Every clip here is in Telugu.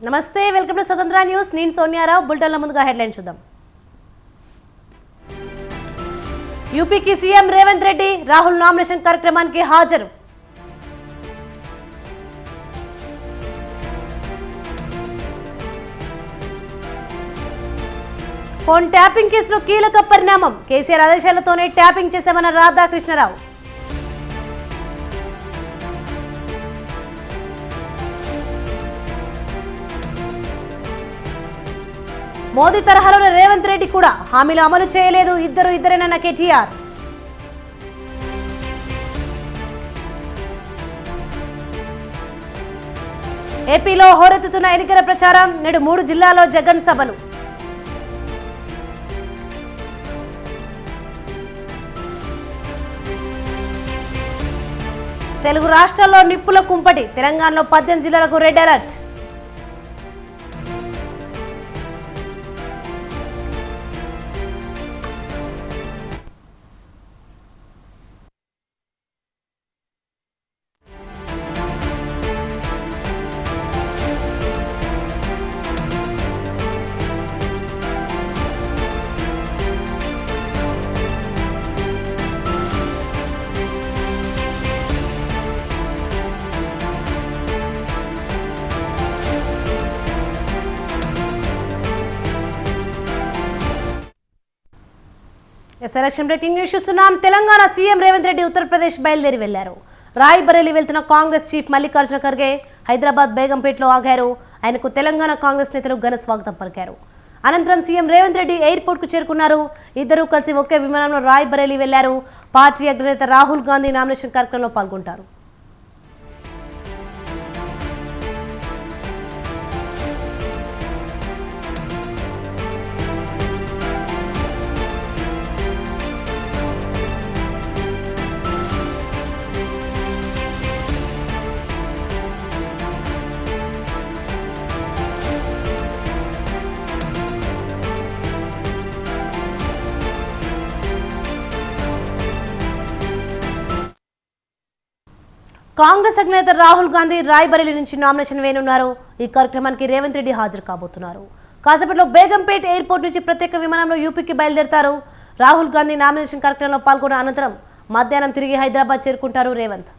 నమస్తే, వెల్కమ్ టు స్వతంత్ర న్యూస్. నేను సోనియారావు. బులెటిన్ల ముందుగా హెడ్లైన్ చూద్దాం. యూపీకి సీఎం రేవంత్ రెడ్డి రాహుల్ నామినేషన్ కార్యక్రమానికి హాజరు. ఫోన్ ట్యాపింగ్ కేసులో కీలక పరిణామం. కేసీఆర్ ఆదేశాలతోనే ట్యాపింగ్ చేశామన్న రాధాకృష్ణరావు. మోదీ తరహాలోనే రేవంత్ రెడ్డి కూడా హామీలు అమలు చేయలేదు, ఇద్దరేనన్న కేటీఆర్. ఏపీలో హోరెత్తుతున్న ఎన్నికల ప్రచారం. నేడు 3 జిల్లాల్లో జగన్ సభలు. తెలుగు రాష్ట్రాల్లో నిప్పుల కుంపటి. తెలంగాణలో 18 జిల్లాలకు red alert. Election breaking news చూస్తున్నాం. తెలంగాణ సీఎం రేవంత్ రెడ్డి ఉత్తరప్రదేశ్ బయలుదేరి వెళ్లారు. రాయ్బరేలీ వెళ్తున్న కాంగ్రెస్ చీఫ్ మల్లికార్జున ఖర్గే హైదరాబాద్ బేగంపేటలో ఆగారు. ఆయనకు తెలంగాణ కాంగ్రెస్ నేతలు ఘన స్వాగతం పలికారు. అనంతరం సీఎం రేవంత్ రెడ్డి ఎయిర్పోర్ట్ కు చేరుకున్నారు. ఇద్దరూ కలిసి ఒకే విమానంలో రాయ్బరేలీ వెళ్లారు. పార్టీ అగ్రనేత రాహుల్ గాంధీ నామినేషన్ కార్యక్రమంలో పాల్గొంటారు. కాంగ్రెస్ అధినేత రాహుల్ గాంధీ రాయ్బరేలీ నుంచి నామినేషన్ వేయనున్నారు. ఈ కార్యక్రమానికి రేవంత్ రెడ్డి హాజరు కాబోతున్నారు. కాసేపట్లో బేగంపేట్ ఎయిర్పోర్ట్ నుంచి ప్రత్యేక విమానంలో యూపీకి బయలుదేరతారు. రాహుల్ గాంధీ నామినేషన్ కార్యక్రమంలో పాల్గొన్న అనంతరం మధ్యాహ్నం తిరిగి హైదరాబాద్ చేరుకుంటారు రేవంత్.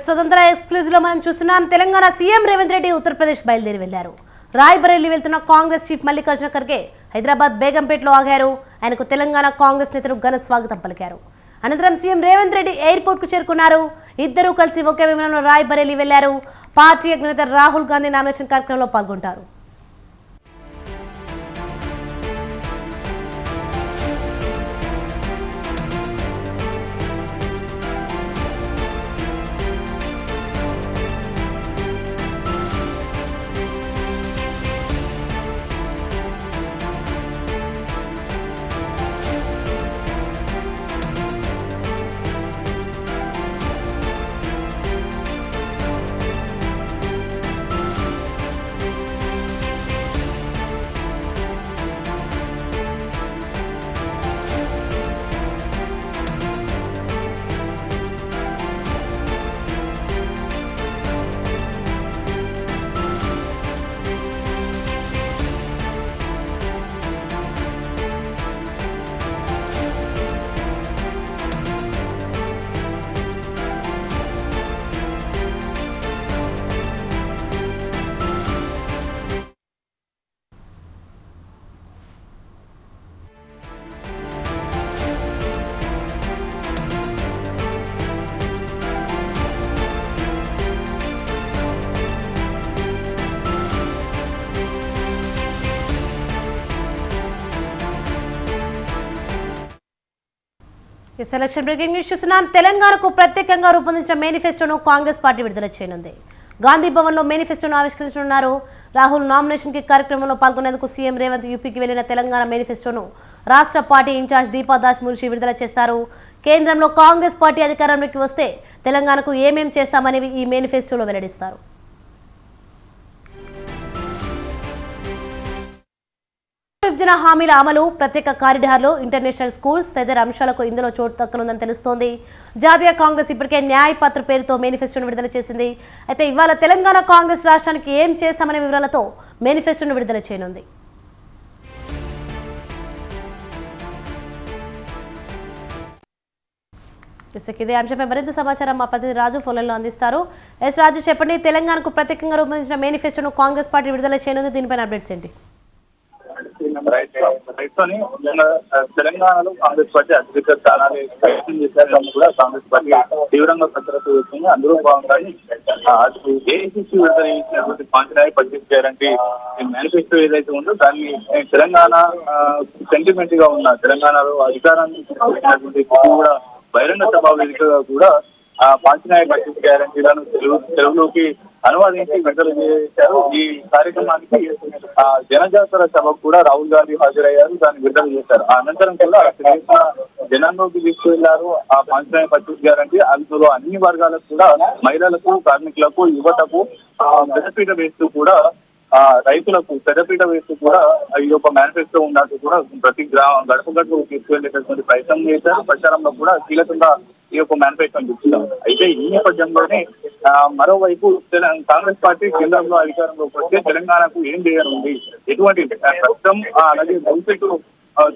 స్వతంత్ర ఎక్స్క్లూజివ్ లో మనం చూస్తున్నాం. తెలంగాణ సీఎం రేవంత్ రెడ్డి ఉత్తరప్రదేశ్ బయలుదేరి వెళ్లారు. రాయ్బరేలీ వెళ్తున్న కాంగ్రెస్ చీఫ్ మల్లికార్జున ఖర్గే హైదరాబాద్ బేగంపేటలో ఆగారు. ఆయనకు తెలంగాణ కాంగ్రెస్ నేతలు ఘన స్వాగతం పలికారు. అనంతరం సీఎం రేవంత్ రెడ్డి ఎయిర్పోర్ట్ కు చేరుకున్నారు. ఇద్దరూ కలిసి ఒకే విమానంలో రాయ్బరేలీ వెళ్లారు. పార్టీ అగ్రనేత రాహుల్ గాంధీ నామినేషన్ కార్యక్రమంలో పాల్గొంటారు. ఈ సెలక్షన్ బ్రేకింగ్ న్యూస్ చూస్తున్నాం. తెలంగాణకు ప్రత్యేకంగా రూపొందించిన మేనిఫెస్టోను కాంగ్రెస్ పార్టీ విడుదల చేయనుంది. గాంధీ భవన్లో మేనిఫెస్టోను ఆవిష్కరించనున్నారు. రాహుల్ నామినేషన్ కి కార్యక్రమంలో పాల్గొనేందుకు సీఎం రేవంత్ యూపీకి వెళ్లిన తెలంగాణ మేనిఫెస్టోను రాష్ట్ర పార్టీ ఇన్ఛార్జ్ దీపాదాస్ మున్షి విడుదల చేస్తారు. కేంద్రంలో కాంగ్రెస్ పార్టీ అధికారంలోకి వస్తే తెలంగాణకు ఏమేం చేస్తామనేవి ఈ మేనిఫెస్టోలో వెల్లడిస్తారు. విభజన హామీల అమలు, ప్రత్యేక కారిడార్లు, ఇంటర్నేషనల్ స్కూల్స్ తదితర అంశాలకు ఇందులో చోటు దక్కనుందని తెలుస్తోంది. జాతీయ కాంగ్రెస్ ఇప్పటికే న్యాయ పత్ర పేరుతో మేనిఫెస్టోను విడుదల చేసింది. అయితే ఇవాళ తెలంగాణ కాంగ్రెస్ రాష్ట్రానికి ఏం చేస్తామనే వివరాలతో మేనిఫెస్టోను విడుదల చేయనుంది. ఇదే అంశంపై మరింత సమాచారం మా ప్రతినిధి రాజు ఫోన్లో అందిస్తారు. ఎస్ రాజు, చెప్పండి, తెలంగాణకు ప్రత్యేకంగా రూపొందించిన మేనిఫెస్టోను కాంగ్రెస్ పార్టీ విడుదల చేయనుంది. దీనిపైన అప్డేట్స్ ఏంటి? తెలంగాణలో కాంగ్రెస్ పార్టీ అధిక స్థానాలు ప్రయత్నం చేశారు కూడా కాంగ్రెస్ పార్టీ తీవ్రంగా కసరత్తు చేస్తుంది. అందులో భాగంగానే ఏఐసీసీ విడుదల చేసినటువంటి పాంచనాయ పబ్లిక్ గ్యారంటీ మేనిఫెస్టో ఏదైతే ఉందో దాన్ని తెలంగాణ సెంటిమెంట్ గా ఉన్న తెలంగాణలో అధికారాన్ని కూడా బహిరంగ సభ వేదికగా కూడా ఆ పాంచనాయ పబ్లిక్ గ్యారంటీలను తెలుగులోకి అనువాదించి విడుదల చేశారు. ఈ కార్యక్రమానికి జనజాతర సభకు కూడా రాహుల్ గాంధీ హాజరయ్యారు, దాన్ని విడుదల చేశారు. ఆ అనంతరం కూడా జనంలోకి తీసుకువెళ్లారు ఆ పాంచనాయ పబ్లిక్ గ్యారంటీ. అందులో అన్ని వర్గాలకు కూడా మహిళలకు, కార్మికులకు, యువతకు పెద్దపీట వేస్తూ కూడా రైతులకు పెద్దపీట వేస్తూ కూడా ఈ యొక్క మేనిఫెస్టో ఉన్నట్టు కూడా ప్రతి గడప గడపకు తీసుకువెళ్లేటటువంటి ప్రయత్నం చేశారు. ప్రచారంలో కూడా కీలకంగా ఈ యొక్క మేనిఫెస్టోని తీసుకున్నారు. అయితే ఈ నేపథ్యంలోనే మరోవైపు కాంగ్రెస్ పార్టీ కేంద్రంలో అధికారంలోకి వస్తే తెలంగాణకు ఏం చేయనుంది, ఎటువంటి కష్టం అలాగే భవిష్యత్తు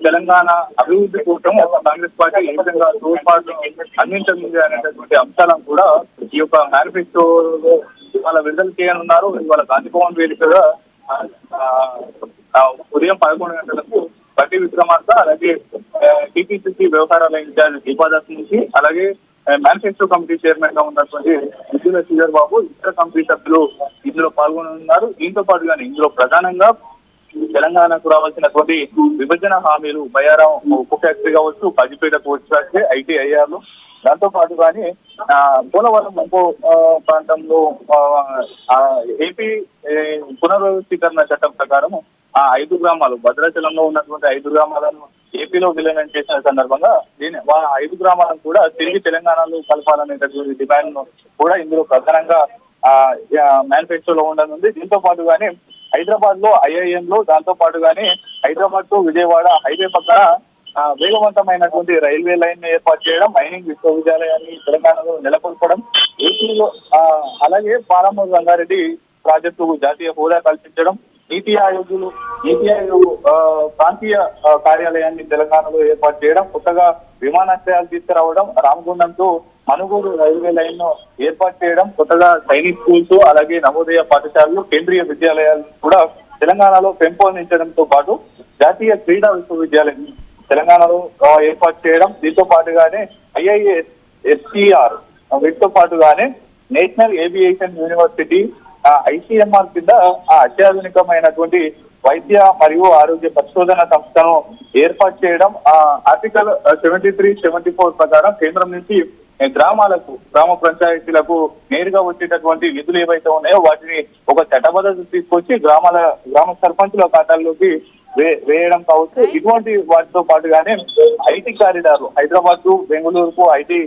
తెలంగాణ అభివృద్ధి కోసం కాంగ్రెస్ పార్టీ ఏ విధంగా తోడ్పాటు అందించనుంది అనేటటువంటి అంశాలను కూడా ఈ యొక్క మేనిఫెస్టోలో ఇవాళ విడుదల చేయనున్నారు. ఇవాళ గాంధీ భవన్ వేదికగా ఉదయం 11 గంటలకు బట్టి విక్రమార్క, అలాగే టీపీసీసీ వ్యవహారాల ఇన్ఛార్జ్ దీపాదాస్ నుంచి, అలాగే మేనిఫెస్టో కమిటీ చైర్మన్ గా ఉన్నటువంటి విద్యుల శ్రీధర్ బాబు, ఇతర కమిటీ సభ్యులు ఇందులో పాల్గొనున్నారు. దీంతో పాటుగానే ఇందులో ప్రధానంగా తెలంగాణకు రావాల్సినటువంటి విభజన హామీలు, బయారం ఉక్కు ఫ్యాక్టరీ కావచ్చు, కాజీపేట పోర్ట్ ఫ్యాక్టరీ, ఐటీఐఆర్లు, దాంతో పాటుగానే పోలవరం ముంపు ప్రాంతంలో ఏపీ పునర్వ్యవస్థీకరణ చట్టం ప్రకారం ఆ 5 గ్రామాలు, భద్రాచలంలో ఉన్నటువంటి 5 గ్రామాలను ఏపీలో విలీనం చేసిన సందర్భంగా 5 గ్రామాలను కూడా తిరిగి తెలంగాణలో కలపాలనేటటువంటి డిమాండ్ కూడా ఇందులో ప్రధానంగా మేనిఫెస్టోలో ఉండనుంది. దీంతో పాటుగానే హైదరాబాద్ లో ఐఐఎం లో, దాంతో పాటుగానే హైదరాబాద్ టు విజయవాడ హైవే పక్కన వేగవంతమైనటువంటి రైల్వే లైన్ ఏర్పాటు చేయడం, మైనింగ్ విశ్వవిద్యాలయాన్ని తెలంగాణలో నెలకొల్పడం, ఏపీలో అలాగే పాలమూరు రంగారెడ్డి ప్రాజెక్టు జాతీయ హోదా కల్పించడం, నీతి ఆయోగ్ ప్రాంతీయ కార్యాలయాన్ని తెలంగాణలో ఏర్పాటు చేయడం, కొత్తగా విమానాశ్రయాలు తీసుకురావడం, రామగుండంతో మనుగోడు రైల్వే లైన్ ను ఏర్పాటు చేయడం, కొత్తగా సైనిక్ స్కూల్స్, అలాగే నవోదయ పాఠశాలలు, కేంద్రీయ విద్యాలయాలు కూడా తెలంగాణలో పెంపొందించడంతో పాటు జాతీయ క్రీడా విశ్వవిద్యాలయం తెలంగాణలో ఏర్పాటు చేయడం, దీంతో పాటుగానే ఐఐఎస్, ఎస్టీఆర్, వీటితో పాటుగానే నేషనల్ ఏవియేషన్ యూనివర్సిటీ, ఐసీఎంఆర్ కింద అత్యాధునికమైనటువంటి వైద్య మరియు ఆరోగ్య పరిశోధన సంస్థను ఏర్పాటు చేయడం, ఆర్టికల్ 73, 74 ప్రకారం కేంద్రం నుంచి గ్రామాలకు, గ్రామ పంచాయతీలకు నేరుగా వచ్చేటటువంటి నిధులు ఏవైతే ఉన్నాయో వాటిని ఒక చట్టబద్ధత తీసుకొచ్చి గ్రామ సర్పంచుల ఖాతాల్లోకి వేయడం కావచ్చు. ఇటువంటి వాటితో పాటుగానే ఐటీ కారిడార్, హైదరాబాద్ టు బెంగళూరుకు ఐటీ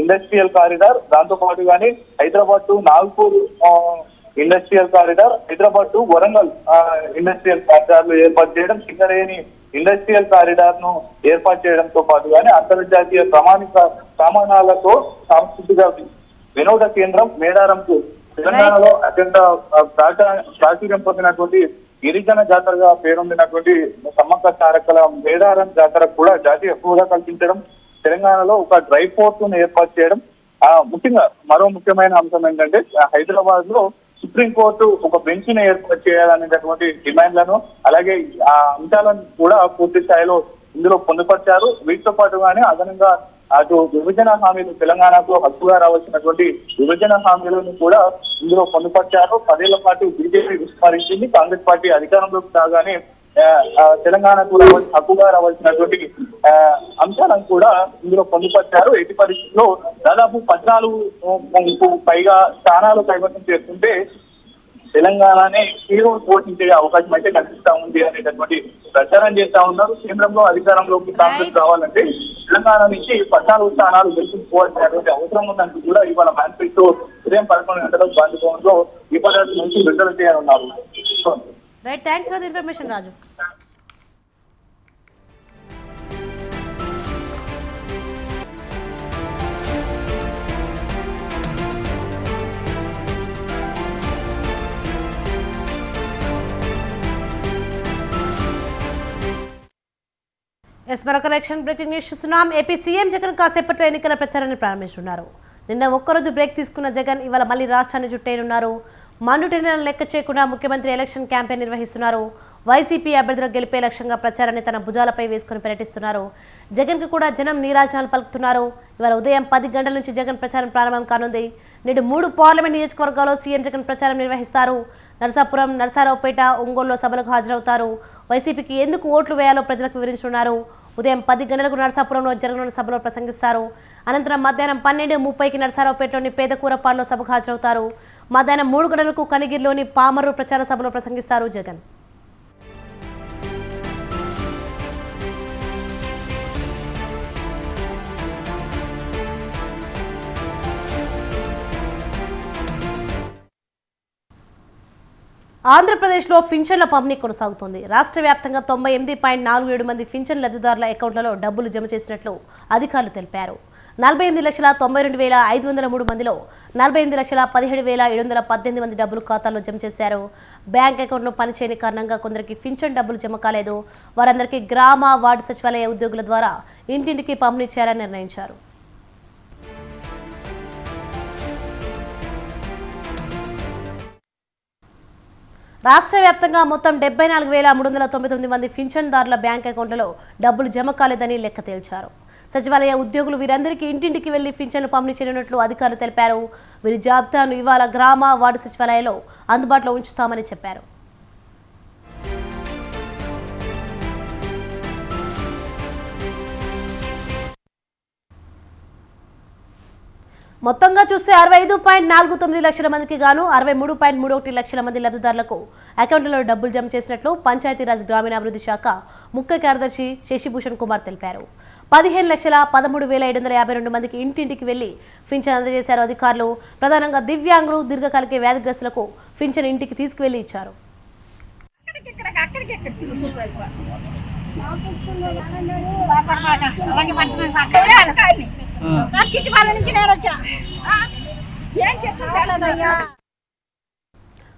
ఇండస్ట్రియల్ కారిడార్, దాంతో పాటుగానే Hyderabad to Nagpur industrial corridor, Hyderabad to Warangal industrial కారిడార్లు ఏర్పాటు చేయడం, సింగరేణి ఇండస్ట్రియల్ కారిడార్ ను ఏర్పాటు చేయడంతో పాటుగానే అంతర్జాతీయ ప్రమాణాలతో సాంస్కృతిక వినోద కేంద్రం మేడారంకు తెలంగాణలో అత్యంత ప్రాచుర్యం పొందినటువంటి గిరిజన జాతరగా పేరొందినటువంటి సమ్మక్క సారక్కల మేడారం జాతర కూడా జాతీయ హోదా కల్పించడం, తెలంగాణలో ఒక డ్రై పోర్ట్ ను ఏర్పాటు చేయడం, ముఖ్యంగా మరో ముఖ్యమైన అంశం ఏంటంటే హైదరాబాద్ లో సుప్రీంకోర్టు ఒక బెంచ్ ను ఏర్పాటు చేయాలనేటటువంటి డిమాండ్లను, అలాగే ఆ అంశాలను కూడా పూర్తి స్థాయిలో ఇందులో పొందుపరిచారు. వీటితో పాటుగానే అదనంగా అటు విభజన హామీలు, తెలంగాణకు హక్కుగా రావాల్సినటువంటి విభజన హామీలను కూడా ఇందులో పొందుపరిచారు. 10 ఏళ్ల పాటు బీజేపీ విస్మరించింది. కాంగ్రెస్ పార్టీ అధికారంలోకి రాగానే తెలంగాణకు హక్కుగా రావాల్సినటువంటి అంశాలను కూడా ఇందులో పొందుపరిచారు. ఎట్టి పరిస్థితుల్లో దాదాపు 14 పైగా స్థానాలు కైవసం చేస్తుంటే తెలంగాణనే హీరో పోషించే అవకాశం అయితే కనిపిస్తా ఉంది అనేటటువంటి ప్రచారం చేస్తా ఉన్నారు. కేంద్రంలో అధికారంలోకి కాంగ్రెస్ రావాలంటే తెలంగాణ నుంచి 14 స్థానాలు గెలుచుకోవాల్సినటువంటి అవసరం ఉందంటూ కూడా ఇవాళ మేనిఫెస్టో ఉదయం 11 గంటలకు గాంధీ భవన్ లో ఇప్పటి నుంచి విడుదల చేయనున్నారు. Right, thanks for the information Raju. మరొక ఎలక్షన్ బ్రేకింగ్ న్యూస్ చూస్తున్నాం. ఏపీ సీఎం జగన్ కాసేపట్లో ఎన్నికల ప్రచారాన్ని ప్రారంభిస్తున్నారు. నిన్న ఒక్కరోజు బ్రేక్ తీసుకున్న జగన్ ఇవాళ మళ్ళీ రాష్ట్రాన్ని చుట్టేనున్నారు. మండుటెండలను లెక్క చేయకుండా ముఖ్యమంత్రి ఎలక్షన్ క్యాంపెయిన్ నిర్వహిస్తున్నారు. వైసీపీ అభ్యర్థులకు గెలిపే లక్ష్యంగా ప్రచారాన్ని తన భుజాలపై వేసుకుని పర్యటిస్తున్నారు. జగన్కు కూడా జనం నీరాజనాలు పలుకుతున్నారు. ఇవాళ ఉదయం 10 గంటల నుంచి జగన్ ప్రచారం ప్రారంభం కానుంది. నేడు 3 పార్లమెంట్ నియోజకవర్గాల్లో సీఎం జగన్ ప్రచారం నిర్వహిస్తారు. నరసాపురం, నరసరావుపేట, ఒంగోలులో సభలకు హాజరవుతారు. వైసీపీకి ఎందుకు ఓట్లు వేయాలో ప్రజలకు వివరించనున్నారు. ఉదయం 10 గంటలకు నరసాపురంలో జరగనున్న సభలో ప్రసంగిస్తారు. అనంతరం మధ్యాహ్నం 12:30కి నరసరావుపేటలోని పేదకూరపాడులో సభకు హాజరవుతారు. మధ్యాహ్నం 3 గంటలకు కనిగిరిలోని పామర్రు ప్రచార సభలో ప్రసంగిస్తారు జగన్. ఆంధ్రప్రదేశ్లో పింఛన్ల పంపిణీ కొనసాగుతోంది. రాష్ట్ర వ్యాప్తంగా 98.47 మంది పింఛన్ లబ్ధిదారుల అకౌంట్లలో డబ్బులు జమ చేసినట్లు అధికారులు తెలిపారు. 48,92,503 మందిలో 48,17,718 మంది డబ్బులు ఖాతాల్లో జమ చేశారు. బ్యాంక్ అకౌంట్లో పనిచేయని కారణంగా కొందరికి పింఛన్ డబ్బులు జమ కాలేదు. వారందరికీ గ్రామ, వార్డు సచివాలయ ఉద్యోగుల ద్వారా ఇంటింటికి పంపిణీ చేయాలని నిర్ణయించారు. రాష్ట్ర వ్యాప్తంగా మొత్తం 74,399 మంది పింఛన్దారుల బ్యాంక్ అకౌంట్లలో డబ్బులు జమ కాలేదని లెక్క తేల్చారు. సచివాలయ ఉద్యోగులు వీరందరికీ ఇంటింటికి వెళ్లి పింఛన్లు పంపిణీ చేయనున్నట్లు అధికారులు తెలిపారు. వీరి జాబితాను ఇవాళ గ్రామ, వార్డు సచివాలయాల్లో అందుబాటులో ఉంచుతామని చెప్పారు. మొత్తంగా చూస్తే 65.49 లక్షల మందికి గాను 63.31 లక్షల మంది లబ్ధిదారులకు అకౌంట్లలో డబ్బులు జమ చేసినట్లు పంచాయతీరాజ్ గ్రామీణాభివృద్ధి శాఖ ముఖ్య కార్యదర్శి శశిభూషణ్ కుమార్ తెలిపారు. 15,13,752 మందికి ఇంటింటికి వెళ్లి పింఛన్ అందజేశారు అధికారులు. ప్రధానంగా దివ్యాంగులు, దీర్ఘకాలిక వ్యాధిగ్రస్తులకు పింఛన్ ఇంటికి తీసుకువెళ్లి ఇచ్చారు.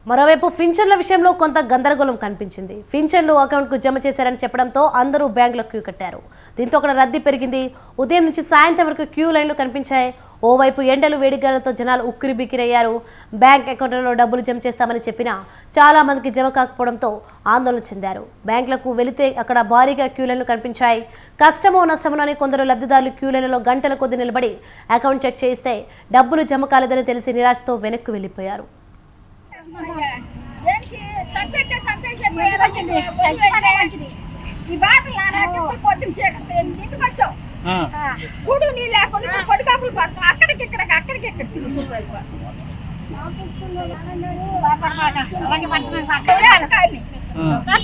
మరోవైపు పింఛన్ల విషయంలో కొంత గందరగోళం కనిపించింది. పింఛన్లు అకౌంట్కు జమ చేశారని చెప్పడంతో అందరూ బ్యాంకులో క్యూ కట్టారు. దీంతో అక్కడ రద్దీ పెరిగింది. ఉదయం నుంచి సాయంత్రం వరకు క్యూ లైన్లు కనిపించాయి. ఓవైపు ఎండలు, వేడిగాలతో జనాలు ఉక్కిరి బిక్కిరయ్యారు. బ్యాంక్ అకౌంట్లలో డబ్బులు జమ చేస్తామని చెప్పినా చాలా మందికి జమ కాకపోవడంతో ఆందోళన చెందారు. బ్యాంకులకు వెళితే అక్కడ భారీగా క్యూ లైన్లు కనిపించాయి. కష్టమో నష్టమోనని కొందరు లబ్ధిదారులు క్యూ లైన్లలో గంటల కొద్ది నిలబడి అకౌంట్ చెక్ చేయిస్తే డబ్బులు జమ కాలేదని తెలిసి నిరాశతో వెనక్కు వెళ్లిపోయారు.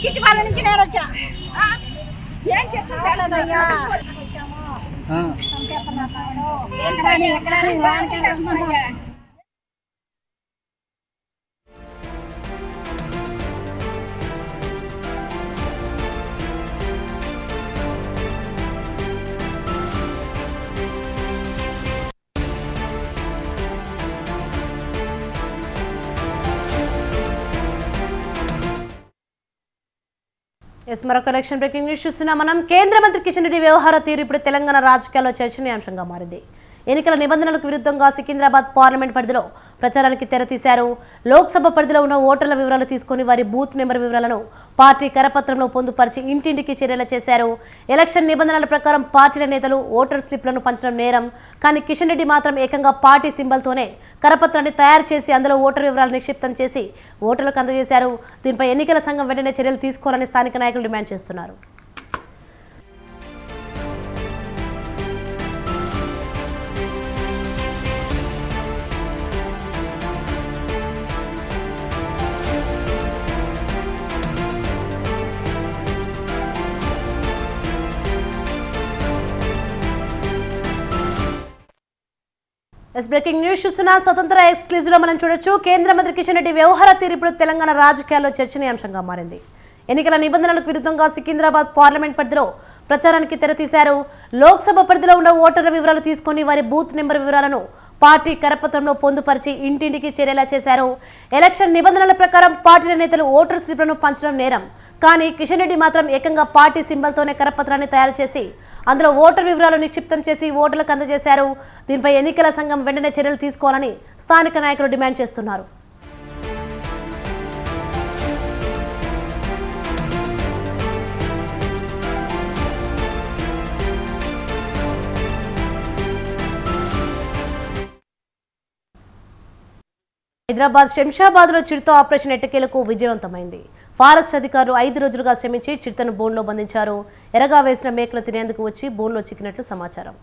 చిట్టి వాళ్ళ నుంచి నేను వచ్చా ఏం చెప్పాలయ్యా మరొక ఎలక్షన్ బ్రేకింగ్ న్యూస్ చూస్తున్నాం మనం. కేంద్ర మంత్రి కిషన్ రెడ్డి వ్యవహార తీరు ఇప్పుడు తెలంగాణ రాజకీయాల్లో చర్చనీయాంశంగా మారింది. ఎన్నికల నిబంధనలకు విరుద్ధంగా సికింద్రాబాద్ పార్లమెంట్ పరిధిలో ప్రచారానికి తెరతీశారు. లోక్సభ పరిధిలో ఉన్న ఓటర్ల వివరాలు తీసుకుని వారి బూత్ నెంబర్ వివరాలను పార్టీ కరపత్రంలో పొందుపరిచి ఇంటింటికి చర్యలు చేశారు. ఎలక్షన్ నిబంధనల ప్రకారం పార్టీల నేతలు ఓటర్ స్లిప్లను పంచడం నేరం. కానీ కిషన్ రెడ్డి మాత్రం ఏకంగా పార్టీ సింబల్తోనే కరపత్రాన్ని తయారు చేసి అందులో ఓటర్ వివరాలు నిక్షిప్తం చేసి ఓటర్లకు అందజేశారు. దీనిపై ఎన్నికల సంఘం వెంటనే చర్యలు తీసుకోవాలని స్థానిక నాయకులు డిమాండ్ చేస్తున్నారు. బ్రేకింగ్ న్యూస్ చూస్తున్నా స్వతంత్ర ఎక్స్క్లూజివ్ లో మనం చూడొచ్చు. కేంద్ర మంత్రి కిషన్ రెడ్డి వ్యవహార తీరు ఇప్పుడు తెలంగాణ రాజకీయాల్లో చర్చనీయాంశంగా మారింది. ఎన్నికల నిబంధనలకు విరుద్ధంగా సికింద్రాబాద్ పార్లమెంట్ పరిధిలో ప్రచారానికి తెరతీశారు. లోక్సభ పరిధిలో ఉన్న ఓటర్ల వివరాలు తీసుకుని వారి బూత్ నెంబర్ వివరాలను పార్టీ కరపత్రంలో పొందుపరిచి ఇంటింటికి చేరేలా చేశారు. ఎలక్షన్ నిబంధనల ప్రకారం పార్టీల నేతలు ఓటర్ స్లిప్లను పంచడం నేరం. కానీ కిషన్ రెడ్డి మాత్రం ఏకంగా పార్టీ సింబల్తోనే కరపత్రాన్ని తయారు చేసి అందులో ఓటర్ వివరాలు నిక్షిప్తం చేసి ఓటర్లకు అందజేశారు. దీనిపై ఎన్నికల సంఘం వెంటనే చర్యలు తీసుకోవాలని స్థానిక నాయకులు డిమాండ్ చేస్తున్నారు. హైదరాబాద్ శంషాబాద్లో చిరుత ఆపరేషన్ ఎట్టకేలకు విజయవంతమైంది. ఫారెస్ట్ అధికారులు 5 రోజులుగా శ్రమించి చిరుతను బోన్లో బంధించారు. ఎరగా వేసిన మేకలు తినేందుకు వచ్చి బోన్లో చిక్కినట్లు సమాచారం.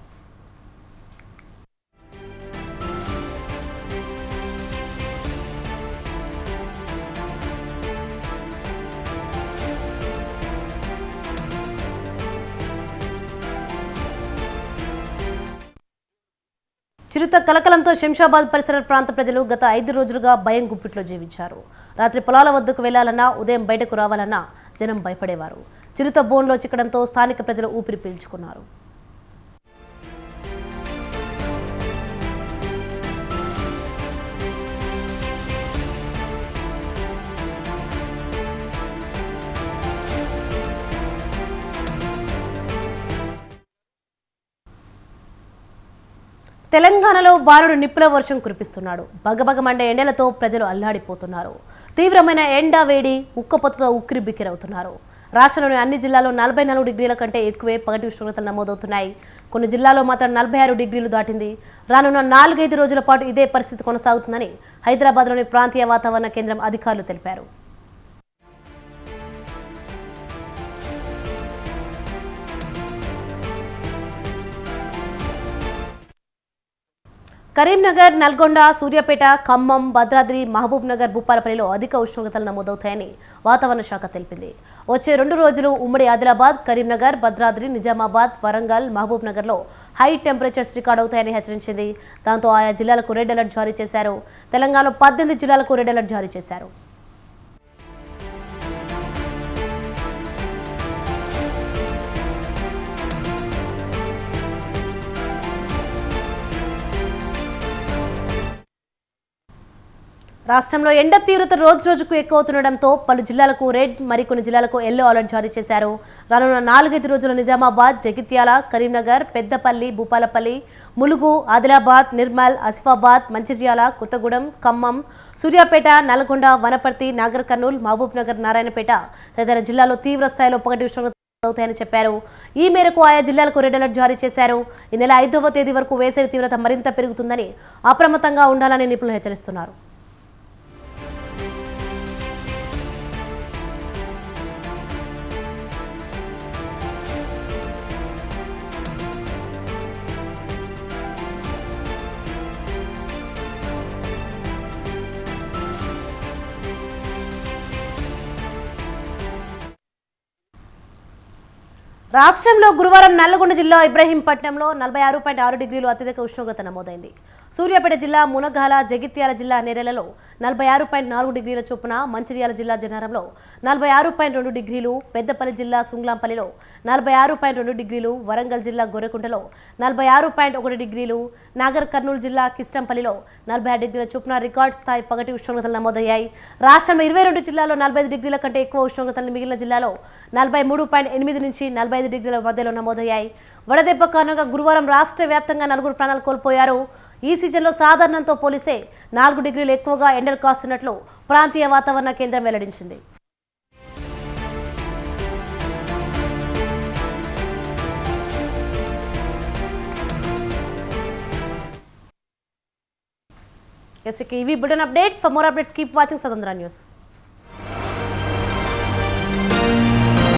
చిరుత కలకలంతో శంషాబాద్ పరిసర ప్రాంత ప్రజలు గత 5 రోజులుగా భయం గుప్పిట్లో జీవించారు. రాత్రి పొలాల వద్దకు వెళ్లాలన్నా ఉదయం బయటకు రావాలన్నా జనం భయపడేవారు. చిరుత బోన్లో చిక్కడంతో స్థానిక ప్రజలు ఊపిరి పీల్చుకున్నారు. తెలంగాణలో బాలుడు నిప్పుల వర్షం కురిపిస్తున్నాడు. బగబగమండే ఎండలతో ప్రజలు అల్లాడిపోతున్నారు. తీవ్రమైన ఎండ వేడి ఉక్కపోతతో ఉక్కిరి బిక్కిరవుతున్నారు. రాష్ట్రంలోని అన్ని జిల్లాల్లో 44 డిగ్రీల కంటే ఎక్కువే పగటి ఉష్ణోగ్రతలు నమోదవుతున్నాయి. కొన్ని జిల్లాల్లో మాత్రం 46 డిగ్రీలు దాటింది. రానున్న 4-5 రోజుల పాటు ఇదే పరిస్థితి కొనసాగుతుందని హైదరాబాద్లోని ప్రాంతీయ వాతావరణ కేంద్రం అధికారులు తెలిపారు. కరీంనగర్, నల్గొండ, సూర్యాపేట, ఖమ్మం, భద్రాద్రి, మహబూబ్ నగర్, భూపాలపల్లిలో అధిక ఉష్ణోగ్రతలు నమోదవుతాయని వాతావరణ శాఖ తెలిపింది. వచ్చే 2 రోజులు ఉమ్మడి ఆదిలాబాద్, కరీంనగర్, భద్రాద్రి, నిజామాబాద్, వరంగల్, మహబూబ్ నగర్లో హై టెంపరేచర్స్ రికార్డ్ అవుతాయని హెచ్చరించింది. దాంతో ఆయా జిల్లాలకు రెడ్ అలర్ట్ జారీ చేశారు. తెలంగాణలో 18 జిల్లాలకు రెడ్ అలర్ట్ జారీ చేశారు. రాష్ట్రంలో ఎండ తీవ్రత రోజుకు ఎక్కువ అవుతుండటంతో పలు జిల్లాలకు రెడ్, మరికొన్ని జిల్లాలకు ఎల్లో అలర్ట్ జారీ చేశారు. రానున్న 4-5 రోజులు నిజామాబాద్, జగిత్యాల, కరీంనగర్, పెద్దపల్లి, భూపాలపల్లి, ములుగు, ఆదిలాబాద్, నిర్మల్, ఆసిఫాబాద్, మంచిర్యాల, కొత్తగూడెం, ఖమ్మం, సూర్యాపేట, నల్గొండ, వనపర్తి, నాగర్ కర్నూల్, మహబూబ్ నగర్, నారాయణపేట తదితర జిల్లాల్లో తీవ్ర స్థాయిలో పగటి ఉష్ణోగ్రత అవుతాయని చెప్పారు. ఈ మేరకు ఆయా జిల్లాలకు రెడ్ అలర్ట్ జారీ చేశారు. ఈ నెల 5వ తేదీ వరకు వేసవి తీవ్రత మరింత పెరుగుతుందని అప్రమత్తంగా ఉండాలని నిపుణులు హెచ్చరిస్తున్నారు. రాష్ట్రంలో గురువారం నల్లగొండ జిల్లా ఇబ్రహీంపట్నంలో 46.6 డిగ్రీలు అత్యధిక ఉష్ణోగ్రత నమోదైంది. సూర్యాపేట జిల్లా మునగాల, జగిత్యాల జిల్లా నేరెలలో 46.4 డిగ్రీల చొప్పున, మంచిర్యాల జిల్లా జనారంలో 46.2 డిగ్రీలు, పెద్దపల్లి జిల్లా సుంగ్లాంపల్లిలో 46.2 డిగ్రీలు, వరంగల్ జిల్లా గొర్రెకుంటలో 46.1 డిగ్రీలు, నాగర్ కర్నూలు జిల్లా కిస్టంపల్లిలో 46 డిగ్రీల చొప్పున రికార్డ్ స్థాయి పగటి ఉష్ణోగ్రతలు నమోదయ్యాయి. రాష్ట్రంలో 22 జిల్లాల్లో 45 డిగ్రీల కంటే ఎక్కువ ఉష్ణోగ్రతలు, మిగిలిన జిల్లాలో 43.8 నుంచి 45 డిగ్రీల మధ్యలో నమోదయ్యాయి. వడదెబ్బ కారణంగా గురువారం రాష్ట్ర వ్యాప్తంగా 4 ప్రాణాలు కోల్పోయారు. ఈ సీజన్లో సాధారణంతో పోలిస్తే 4 డిగ్రీలు ఎక్కువగా ఎండలు కాస్తున్నట్లు ప్రాంతీయ వాతావరణ కేంద్రం వెల్లడించింది. Yes, okay. We build on updates. For more updates, keep watching Swadandra News.